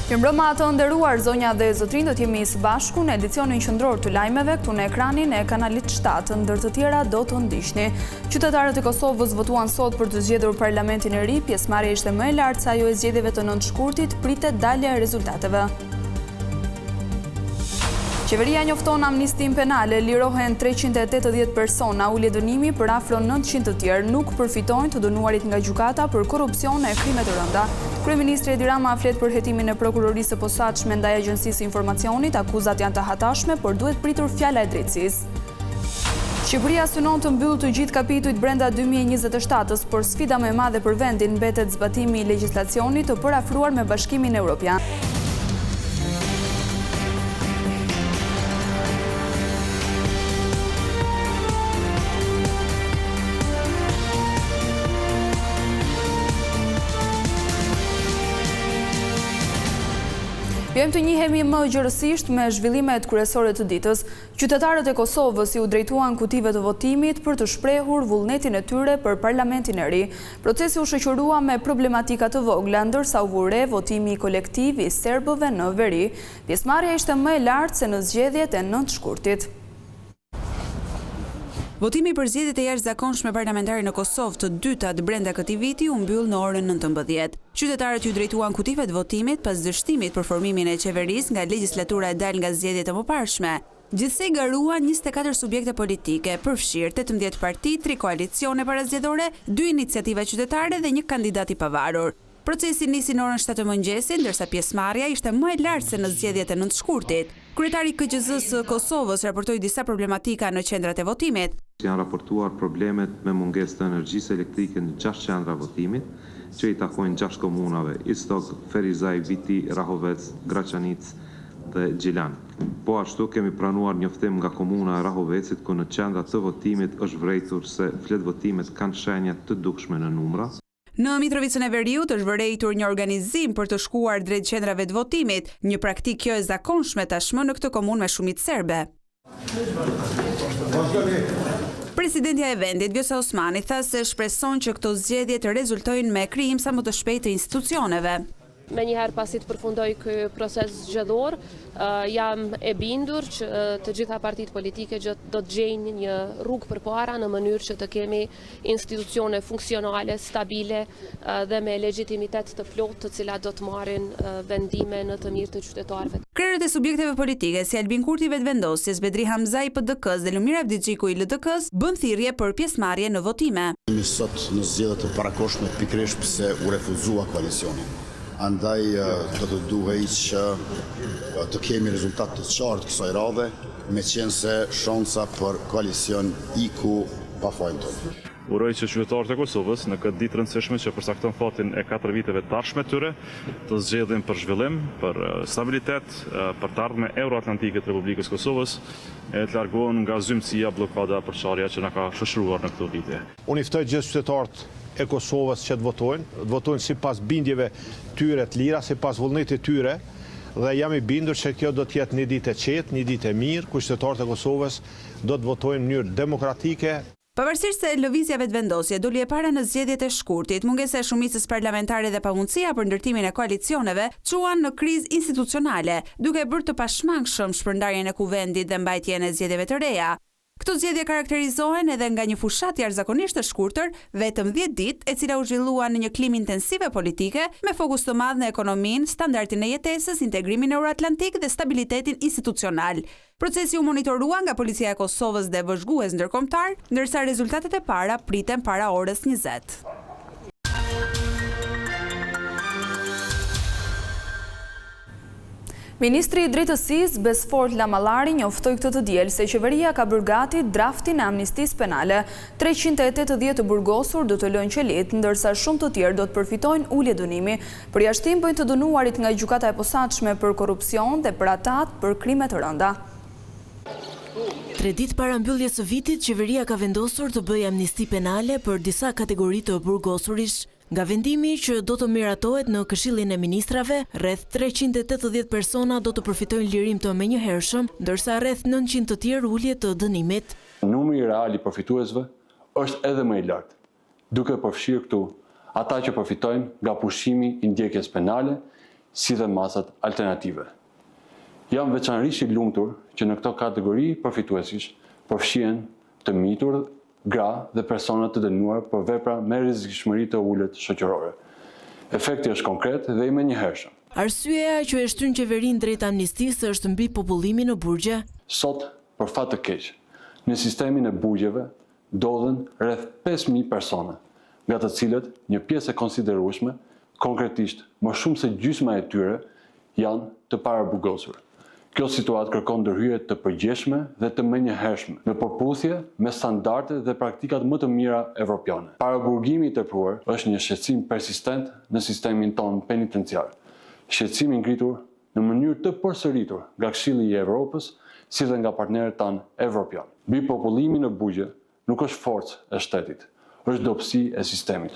Mirëmbrëma të nderuar, zonja dhe zotrin, do t'jemi së bashku në edicionin qendror të lajmeve këtu në ekranin e kanalit 7, ndër të tjera do të ndiqni. Qytetarët e Kosovës votuan sot për të zgjedhur parlamentin e ri, pjesëmarrja ishte më e lartë se ajo e zgjedhjeve të 9 shkurtit, pritet dalja e rezultateve. Qeveria njofton amnistin penale, lirohen 380 persona, ulje dënimi për afro 900 të tjerë, nuk përfitojnë të dënuarit nga gjykata për korrupsion e krime të rënda. Kryeministri Edi Rama flet për hetimin e prokurorisë së posaçme ndaj Agjencisë Informacionit, akuzat janë të hatashme, por duhet pritur fjala e drejtësisë. Shqipëria synon të mbyllë të gjithë kapitujt brenda 2027-s, por sfida më e madhe për vendin mbetet zbatimi i legjislacionit të përafruar me Bashkimin Evropian. Vjem të njihemi më gjërësisht me zhvillimet kryesore të ditës. Qytetarët e Kosovës i u drejtuan kutive të votimit për të shprehur vullnetin e tyre për parlamentin e ri. Procesi u shoqërua me problematika të vogla, ndërsa u vure votimi kolektiv i serbëve në veri. Pjesëmarrja ishte më e lartë se në zgjedhjet e 9 shkurtit. Votimi për zgjedhjet e jashtëzakonshme parlamentare në Kosovë të dytat brenda këtij viti u mbyll në orën 19. Qytetarët ju drejtuan kutive të votimit pas dështimit për formimin e qeverisë nga legjislatura e dalë nga zgjedhjet e mëparshme. Gjithsej garuan 24 subjekte politike, përfshirë 18 parti, 3 koalicione parazgjedhore, 2 iniciativa qytetare dhe 1 kandidat i pavarur. Procesi nisi në orën 7 të mëngjesit, ndërsa pjesëmarrja ishte më e lartë se në zgjedhjet e 9 shkurtit. Kryetari i KQZ-s së Kosovës raportoi disa problematika në qendrat e votimit. Janë raportuar problemet me mungesë të energjisë elektrike në 6 qendra votimit, që i takojnë 6 komunave: Istok, Ferizaj, Viti, Rahovec, Graçanic dhe Gjilan. Po ashtu kemi pranuar njoftim nga komuna e Rahovecit, ku në qendrat të votimit është vërejtur se flet votimet kanë shenja të dukshme në numra. Në Mitrovicën e Veriut është vërejtur një organizim për të shkuar drejt qendrave të votimit, një praktikë kjo e zakonshme tashmë në këtë komunë me shumicë serbe. Presidentja e vendit, Vjosa Osmani, tha se shpreson që këto zgjedhje të rezultojnë me krijim sa më të shpejtë të institucioneve. Me njëherë pasi të përfundoj ky proces zgjedhor, jam e bindur që të gjitha partitë politike do të gjejnë një rrugë përpara në mënyrë që të kemi institucione funksionale, stabile dhe me legjitimitet të plotë, të cilat do të marrin vendime në të mirë të qytetarëve. Krerët e subjekteve politike si Albin Kurti i Vetvendosjes, Bedri Hamzai i PDK-s dhe Lumira Avdiçiku i LDK-s bën thirrje për pjesëmarrje në votime. Sot në zgjedhjet e parakohshme pikërisht pse u refuzua koalicioni. Andaj do të duhej që të kemi rezultat të qartë kësaj radhe, me qenë se shansa për koalicion iku pa fajin tonë. Uroj që qytetarët e Kosovës në këtë ditë rëndësishme që përcakton fatin e 4 viteve të ardhshme tyre, të zgjedhin për zhvillim, për stabilitet, për të ardhmen euroatlantike të Republikës Kosovës, e të largohen nga zymësia, bllokada, përçarja që na ka shoqëruar në këto vite. Unë i ftoj gjithë qytetarët e Kosovës që të votojnë sipas bindjeve tyre të lira, sipas vullnetit tyre, dhe jam i bindur që kjo do të jetë një ditë e qetë, një ditë e mirë, ku qytetarët e Kosovës do të votojnë në mënyrë demokratike. Pavarësisht se lëvizja Vetvendosje doli e para në zgjedhjet e shkurtit, mungesa e shumicës parlamentare dhe pamundësia për ndërtimin e koalicioneve çuan në krizë institucionale, duke bërë të pashmangshëm shpërndarjen e kuvendit dhe mbajtjen e zgjedhjeve të reja. Këto zgjedhje karakterizohen edhe nga një fushat jashtëzakonisht të shkurtër, vetëm 10 ditë, e cila u zhvillua në një klim intensive politike, me fokus të madh në ekonominë, standardin e jetesës, integrimin euroatlantik dhe stabilitetin institucional. Procesi u monitorua nga Policia e Kosovës dhe vëzhgues ndërkombëtar, ndërsa rezultatet e para priten para orës 20. Ministri i Drejtësisë Besfort Lamallari njoftoi këtë të diel se qeveria ka bërë gati draftin e amnistisë penale. 380 të burgosur do të lënë qelit, ndërsa shumë të tjerë do të përfitojnë ulje dënimi. Përjashtim bëjnë të dënuarit nga gjykata e posaçme për korrupsion dhe për atat për krime të rënda. 3 ditë para mbylljes së vitit, qeveria ka vendosur të bëjë amnisti penale për disa kategori të burgosurish. Nga vendimi që do të miratohet në Këshillin e Ministrave, rreth 380 persona do të përfitojnë lirim të menjëhershëm, ndërsa rreth 900 të tjerë ulje të dënimit. Numri real i përfituesve është edhe më i lartë, duke përfshirë këtu ata që përfitojnë nga pushimi i ndjekjes penale, si dhe masat alternative. Jam veçanërisht i lumtur që në këto kategori përfituesish përfshihen të mitur, gra dhe persona të dënuar për vepra me rrezikshmëri të ulët shoqërore. Efekti është konkret dhe i menjëhershëm. Arsyeja që e shtyn qeverinë drejt amnistisë është mbi popullimin në burgje. Sot, për fat të keq, në sistemin e burgjeve ndodhen rreth 5.000 persona, nga të cilët një pjesë e konsiderueshme, konkretisht më shumë se gjysma e tyre, janë të paraburgosur. Kjo situatë kërkon ndërhyrje të përgjithshme dhe të menjëhershme, në përputhje me standardet dhe praktikat më të mira evropiane. Paraburgimi i tepruar është një shqetësim persistent në sistemin tonë penitenciar. Shqetësim i ngritur në mënyrë të përsëritur nga Këshilli i Evropës, si dhe nga partnerët tanë evropianë. Mbi popullimin në burgje nuk është forcë e shtetit, është dobësi e sistemit.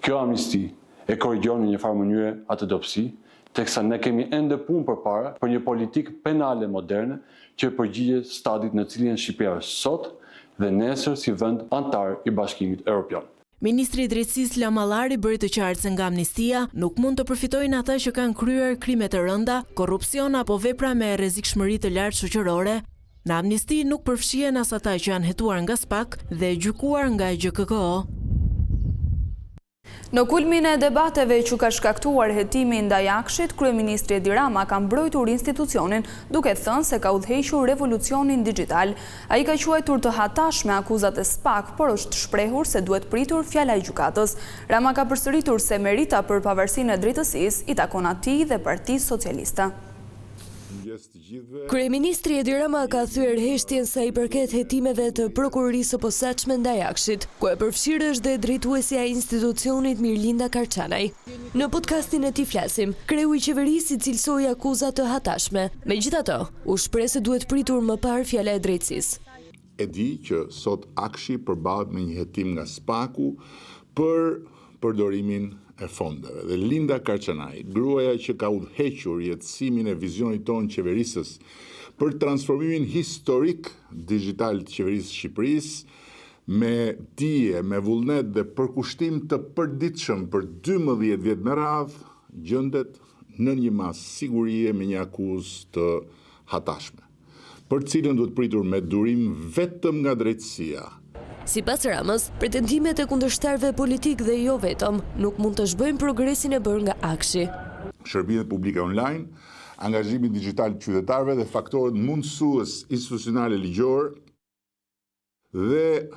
Kjo amnisti e korrigjon në një farë mënyre atë dobësi, teksa ne kemi ende punë përpara për një politikë penale moderne që përgjigjet stadit në cilin Shqipëria është sot dhe nesër si vend antar i Bashkimit Evropian. Ministri i Drejtësisë Lamallari bëri të qartë se nga amnistia nuk mund të përfitojnë ata që kanë kryer krime të rënda, korrupsion apo vepra me rrezikshmëri të lartë shoqërore. Në amnisti nuk përfshihen as ata që janë hetuar nga SPAK dhe gjykuar nga GKKO. Në kulmin e debateve që ka shkaktuar hetimin ndaj Akshit, kryeministri Edi Rama ka mbrojtur institucionin duke thënë se ka udhëhequr revolucionin digjital. Ai ka quajtur të hatashme akuzat e SPAK, por është shprehur se duhet pritur fjala e gjykatës. Rama ka përsëritur se merita për pavarësinë e drejtësisë i takon atij dhe Partisë Socialiste. Kryeministri Edi Rama ka thyer heshtjen sa i përket hetimeve të prokurorisë së posaçme ndaj Akshit, ku e përfshirë është dhe drejtuesja e institucionit Mirlinda Karçanaj. Në podcastin e tij flasim, kreu i qeverisë i cilsoi akuzat të hatashme. Megjithatë, u shpreh se duhet pritur më parë fjala e drejtësisë. E di që sot Akshi përballet me një hetim nga SPAK-u për përdorimin e fondeve. Dhe Linda Karçanaj, gruaja që ka udhëhequr jetësimin e vizionit tonë qeverisës për transformimin historik digjital të qeverisë Shqipërisë, me dije, me vullnet dhe përkushtim të përditshëm për 12 vjet me radhë, gjendet në një mas sigurie me një akuzë të hatashme, për cilën duhet pritur me durim vetëm nga drejtësia. Sipas Ramës, pretendimet e kundërshtarëve politik dhe jo vetëm nuk mund të zhbëjnë progresin e bërë nga Akshi. Shërbimet publike online, angazhimi digjital të qytetarëve dhe faktorët mundësues institucionale ligjor dhe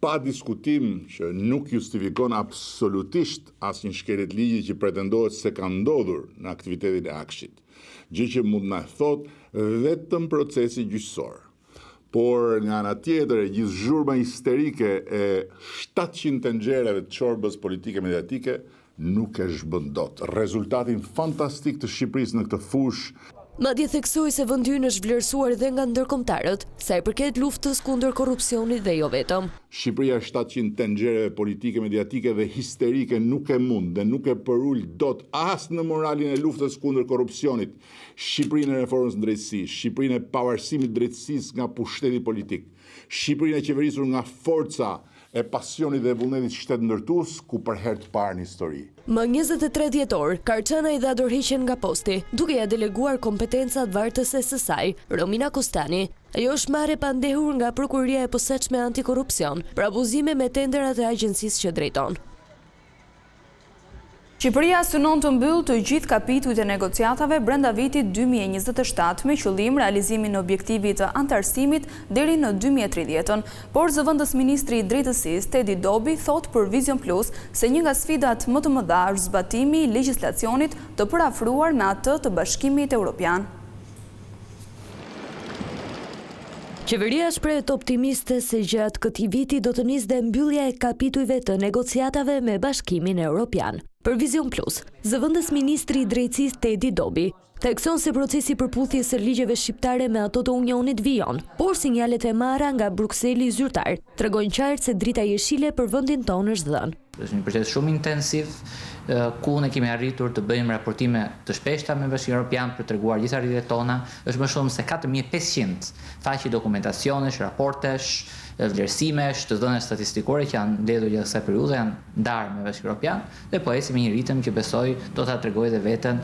pa diskutim që nuk justifikon absolutisht asnjë shkelje të ligjit që pretendohet se ka ndodhur në aktivitetin e Akshit, gjë që mund na thotë vetëm procesi gjyqësor. Por nga ana tjetër e gjithë zhurma histerike e 700 tenxhereve të çorbës politike mediatike nuk e zhbën dot rezultatin fantastik të Shqipërisë në këtë fushë. Madje theksoi se vendi ynë është vlerësuar dhe nga ndërkombëtarët, sa i përket luftës kundër korrupsionit dhe jo vetëm. Shqipëria 700 tenxhereve politike, mediatike dhe histerike nuk e mund dhe nuk e përul dot as në moralin e luftës kundër korrupsionit, Shqipërinë e reformës në drejtësi, Shqipërinë e pavarësimit drejtësisë nga pushteti politik, Shqipërinë e qeverisur nga forca e pasionit dhe vullnetit shtet ndërtues, ku për herë të parë në histori. Më 23 dhjetor, Karçanaj dha dorëheqjen nga posti, duke ja deleguar kompetencat vartëse së saj, Romina Kostani. Ajo është marrë pa ndehur nga Prokuroria e Posaçme Antikorrupsion për abuzime me tenderat e agjencisë që drejton. Shqipëria synon të mbyllë të gjithë kapitujt e negociatave brenda vitit 2027 me qëllim realizimin e objektivit të antarësimit deri në 2030, por zëvendës ministri i drejtësisë Tedi Dobi thot për Vision Plus se një nga sfidat më të mëdha është zbatimi i legjislacionit të parafruar me atë të Bashkimit Evropian. Qeveria shprehet optimiste se gjatë këtij viti do të nisë dhe mbyllja e kapitujve të negociatave me Bashkimin Evropian. Për Vision Plus, zëvendës ministri i drejtësisë Tedi Dobi thekson se procesi përputhjes së ligjeve shqiptare me ato të Unionit vijon, por sinjalet e marra nga Brukseli zyrtar tregojnë qartë se drita jeshile për vendin tonë është dhënë. Është një proces shumë intensiv, ku ne kemi arritur të bëjmë raportime të shpeshta me Bashkimin Evropian për treguar gjithë arritjet tona. Është më shumë se 4500 faqe dokumentacionesh, raportesh, vlerësimesh, të dhëna statistikore që janë mbledhur gjatë kësaj periudhe, janë ndarë me Bashkimin Evropian dhe po ecim me një ritëm që besoj do ta tregojë dhe veten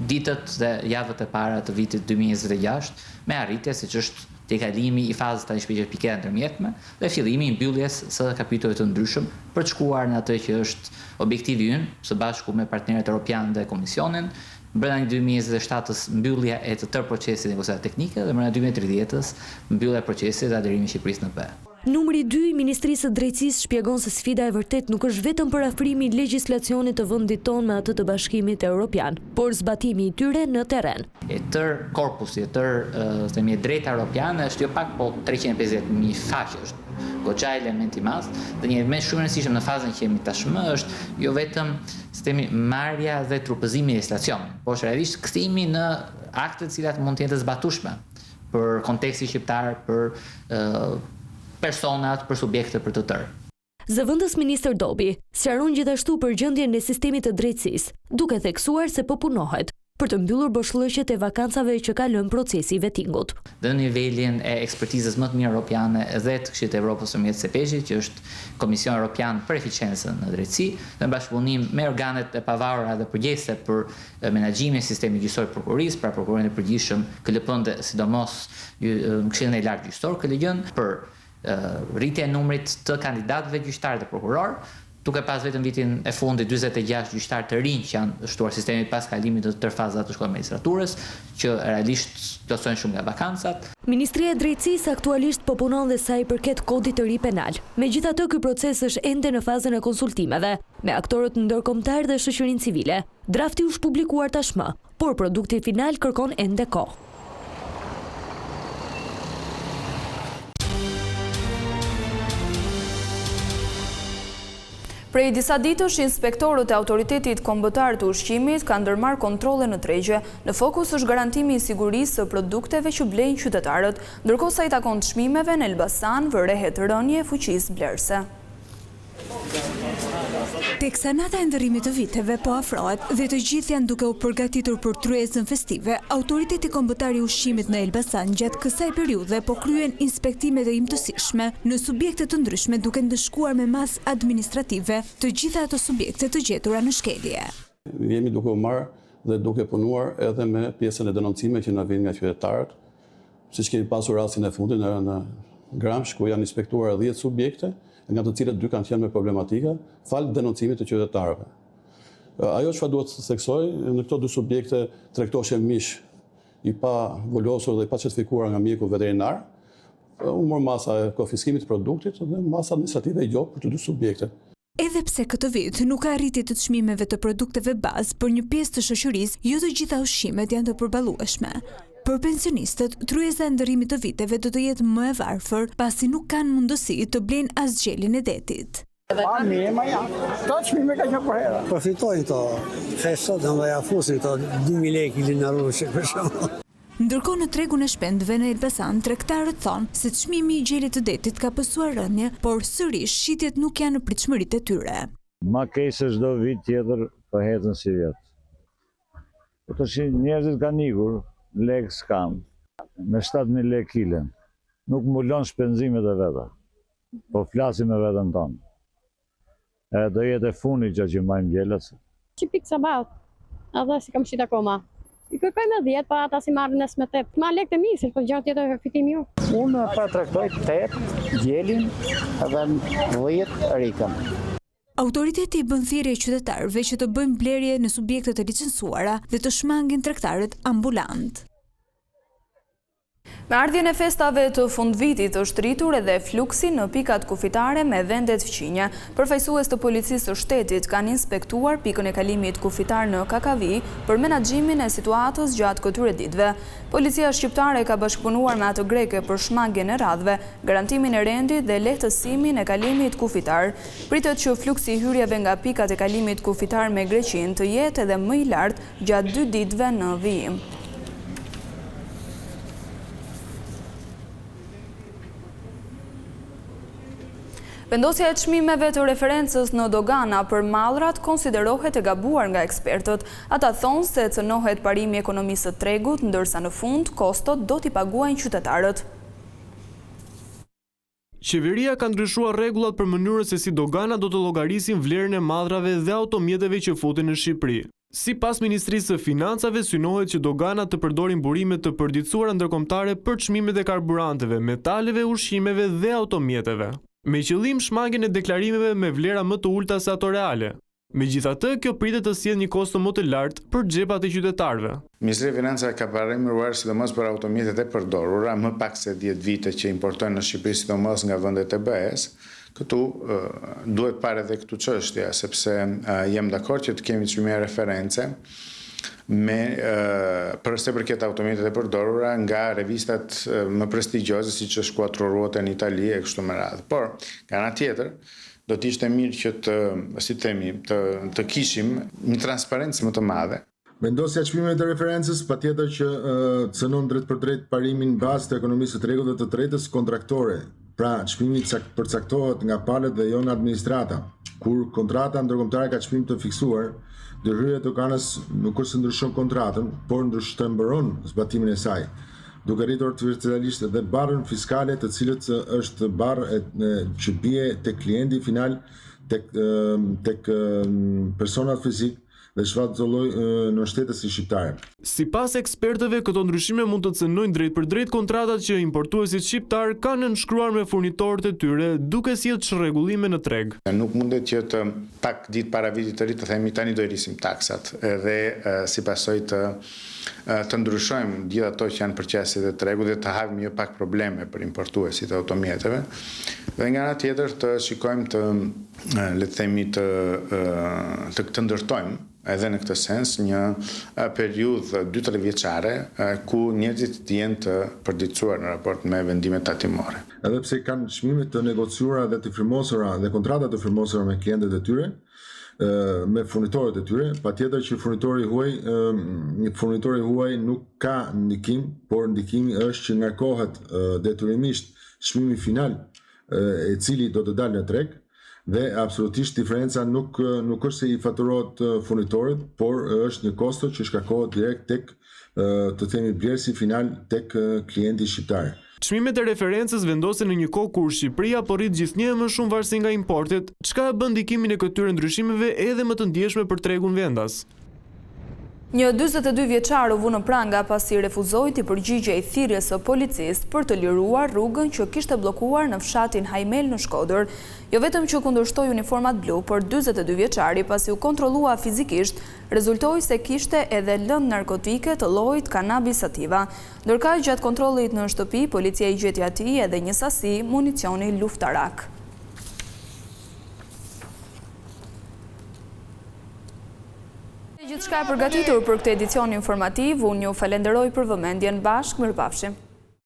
ditët dhe javët e para të vitit 2026 me arritje siç është tejkalimi i fazës të shpejtë pikë ndërmjetme dhe fillimi i mbylljes së kapitujve të ndryshëm për të shkuar në atë që është objektivi ynë së bashku me partnerët evropianë dhe Komisionin, brenda 2027-s mbyllja e të tërë procesit negociate teknike dhe brenda 2030-s mbyllja e procesit dhe aderimi i Shqipërisë në BE. Numri 2 i Ministrisë së Drejtësisë shpjegon se sfida e vërtet nuk është vetëm për afrimin legjislacionit të vendit tonë me atë të Bashkimit Evropian, por zbatimi i tyre në terren. E tërë korpusi, e tërë drejta europiane është jo pak po 350.000 faqe, është goxha element i madh, dhe një element shumë i rëndësishëm në fazën që jemi tashmë është jo vetëm marrja dhe trupëzimi i legislacionit, por është realisht kthimi në akte të cilat mund të jenë të zbatueshme për kontekstin shqiptar, për personat, për subjekte, për të tërë. Zëvendës ministër Dobi sqaron gjithashtu përgjendjen e sistemit të drejtësisë, duke theksuar se po punohet për të mbyllur boshllëqet e vakancave që ka lënë procesi i vettingut. Dhe në nivelin e ekspertizës më të mirë europiane dhe të Këshillit të Evropës përmjet CEPEJ-it, që është Komisioni Evropian për Eficiencën në Drejtësi, dhe në bashkëpunim me organet e pavarura dhe përgjegjëse për menaxhimin e sistemit gjyqësor të prokurorisë, pra prokurorin e përgjithshëm, KLP-n dhe sidomos Këshillin e Lartë Gjyqësor, KLG-n, për rritje e numrit të kandidatëve gjyqtar dhe prokuror, duke pas vetëm vitin e fundit 46 gjyqtar të rinj që janë shtuar sistemit pas kalimit të tërë fazave të shkollës magjistraturës, që realisht plotësojnë shumë nga vakancat. Ministria e Drejtësisë aktualisht po punon dhe sa i përket kodit të ri penal. Megjithatë, ky proces është ende në fazën e konsultimeve me aktorët ndërkombëtar dhe shoqërinë civile. Drafti është publikuar tashmë, por produkti final kërkon ende kohë. Prej disa ditësh, inspektorët e Autoritetit Kombëtar të Ushqimit kanë ndërmarrë kontrolle në tregje. Në fokus është garantimi i sigurisë së produkteve që blejnë qytetarët, ndërkohë sa i takon çmimeve në Elbasan vërehet rënje e fuqisë blerëse. Teksa nata e ndërrimit të viteve po afrohet dhe të gjithë janë duke u përgatitur për tryezën festive, Autoriteti Kombëtar i Ushqimit në Elbasan gjatë kësaj periudhe po kryen inspektime të imtësishme në subjekte të ndryshme duke ndëshkuar me masë administrative të gjitha ato subjekte të gjetura në shkelje. Jemi duke u marrë dhe duke punuar edhe me pjesën e denoncime që na vijnë nga qytetarët, siç kemi pasur rastin e fundit në Gramsh, ku janë inspektuar 10 subjekte, nga të cilët 2 kanë qenë me problematika, falë denoncimit të qytetarëve. Ajo çfarë duhet të theksoj, në këto 2 subjekte tregtoheshin mish i pa volosur dhe i pa certifikuar nga mjeku veterinar, u mor masa e konfiskimit të produktit dhe masa administrative e gjop për të 2 subjekte. Edhe pse këtë vit nuk ka arritje të çmimeve të produkteve bazë për një pjesë të shoqërisë, jo të gjitha ushqimet janë të përballueshme. Për pensionistët, tryeza e ndërrimit të viteve do të jetë më e varfër, pasi nuk kanë mundësi të blejnë as gjelin e detit. Përfitojnë të festot dhe ja fusin të 2.000 lekë linarushe për shumë. Ndërkohë në tregun e shpendëve në Elbasan, tregtarët thonë se çmimi i gjelit të detit ka pësuar rënje, por sërish shitjet nuk janë në pritshmëritë e tyre. Ma keq çdo vit tjetër po hetën si vjet. Po tash njerëzit kanë ikur, lekë s'kam, me 7.000 lekë kilen. Nuk mbulon shpenzimet e veta, po flasim me veten tonë. Do jetë e fundit që mbajmë gjelet. Që pikë sabat, edhe si kam shit akoma. I kërkojmë 10, pa ata si marrën nes me 8. Ma lekë të misë, po gjatë tjetër fitim ju. Unë pa traktoj 8, gjelin edhe 10 rikën. Autoriteti i bën thirrje qytetarëve që të bëjnë blerje në subjekte të licencuara dhe të shmangin tregtarët ambulant. Me ardhjen e festave të fundvitit është rritur edhe fluksi në pikat kufitare me vendet fqinje. Përfaqësues të policisë së shtetit kanë inspektuar pikën e kalimit kufitar në Kakavi për menaxhimin e situatës gjatë këtyre ditëve. Policia shqiptare ka bashkëpunuar me atë greke për shmangjen e radhëve, garantimin e rendit dhe lehtësimin e kalimit kufitar. Pritet që fluksi i hyrjeve nga pikat e kalimit kufitar me Greqinë të jetë edhe më i lartë gjatë 2 ditëve në vijim. Vendosja e çmimeve të referencës në dogana për mallrat konsiderohet e gabuar nga ekspertët. Ata thonë se cënohet parimi i ekonomisë së tregut, ndërsa në fund kostot do t'i paguajnë qytetarët. Qeveria ka ndryshuar rregullat për mënyrën se si dogana do të llogarisin vlerën e mallrave dhe automjeteve që futen në Shqipëri. Sipas Ministrisë së Financave, synohet që doganat të përdorin burime të përditësuara ndërkombëtare për çmimet e karburanteve, metaleve, ushqimeve dhe automjeteve, me qëllim shmangjen e deklarimeve me vlera më të ulta se ato reale. Megjithatë, kjo pritet të sjellë një kosto më të lartë për xhepat e qytetarëve. Ministria e Financave ka parimëruar sidomos për automjetet e përdorura, më pak se 10 vite që importojnë në Shqipëri sidomos nga vendet e BE-s. Këtu duhet parë edhe këtu çështja, sepse jam dakord që të kemi çmime reference për sa përket automjetet e përdorura nga revistat më prestigjioze siç është Quattro Ruote në Itali e kështu me radhë. Por, nga ana tjetër, do të ishte mirë që të kishim një transparencë më të madhe. Vendosja e çmimeve të referencës patjetër që cënon drejt për drejt parimin bazë të ekonomisë së tregut dhe të tretës kontraktore. Pra, çmimi përcaktohet nga palët dhe jo nga administrata. Kur kontrata ndërkombëtare ka çmim të fiksuar, ndërhyrja e doganës nuk është se ndryshon kontratën, por ndryshon zbatimin e saj, duke rritur virtualisht edhe barrën fiskale, të cilët është barrë që bie tek klienti final, tek personat fizik dhe shfaqëlloj në shtetës shqiptare. Sipas ekspertëve, këto ndryshime mund të cënojnë drejt për drejt kontratat që importuesit shqiptar kanë nënshkruar me furnitorët e tyre, duke sjellë çrregullime në treg. Nuk mundet që të pak ditë para vitit të ri të themi tani do i rrisim taksat dhe si pasojë të ndryshojmë gjithë ato që janë përqesjet e tregut dhe të havim jo pak probleme për importuesit e automjeteve. Dhe nga ana tjetër të shikojmë të ndërtojmë edhe në këtë sens një periudhë 2-3 vjeçare ku njerëzit të jenë të përditësuar në raport me vendimet tatimore. Edhe pse kanë çmime të negociuara dhe të firmosura dhe kontrata të firmosura me klientët e tyre, me furnitorët e tyre, patjetër që furnitori huaj nuk ka ndikim, por ndikimi është që ngarkohet detyrimisht çmimi final e cili do të dalë në treg. Dhe absolutisht diferenca nuk është se i faturohet furnitorit, por është një kosto që shkakohet direkt tek të themi blerësi final tek klienti shqiptar. Çmimet e referencës vendosen në një kohë kur Shqipëria po rrit gjithnjë më shumë varësi nga importet, çka e bën ndikimin e këtyre ndryshimeve edhe më të ndjeshme për tregun vendas. Një 42 vjeçar u vu në pranga pasi refuzoi të përgjigjej thirrjes së policisë për të liruar rrugën që kishte bllokuar në fshatin Hajmel në Shkodër. Jo vetëm që kundërshtoi uniformat blu, por 42 vjeçari pasi u kontrollua fizikisht, rezultoi se kishte edhe lëndë narkotike të llojit cannabis sativa. Ndërkaq gjatë kontrollit në shtëpi, policia i gjeti atij edhe një sasi municioni luftarak. Gjithçka e përgatitur për këtë edicion informativ, unë ju falenderoj për vëmendjen, bashkë mirëpafshim.